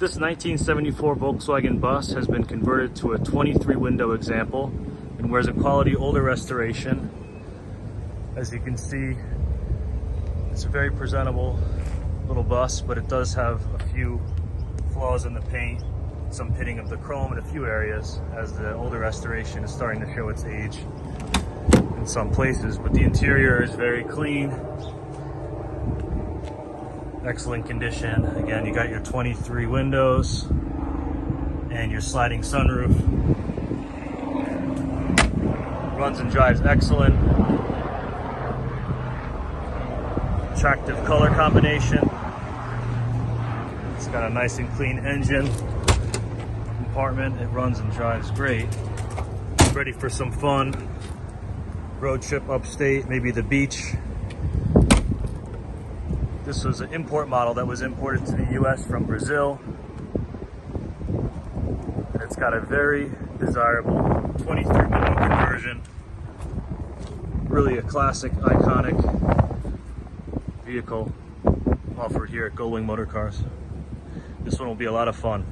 This 1974 Volkswagen bus has been converted to a 23 window example and wears a quality older restoration. As you can see, it's a very presentable little bus, but it does have a few flaws in the paint, some pitting of the chrome in a few areas, as the older restoration is starting to show its age in some places. But the interior is very clean, excellent condition. Again, you got your 23 windows and your sliding sunroof. Runs and drives excellent. Attractive color combination. It's got a nice and clean engine compartment. It runs and drives great. Ready for some fun road trip upstate, maybe the beach. This was an import model that was imported to the US from Brazil. And it's got a very desirable 23 window conversion. Really a classic, iconic vehicle offered here at Gullwing Motor Cars. This one will be a lot of fun.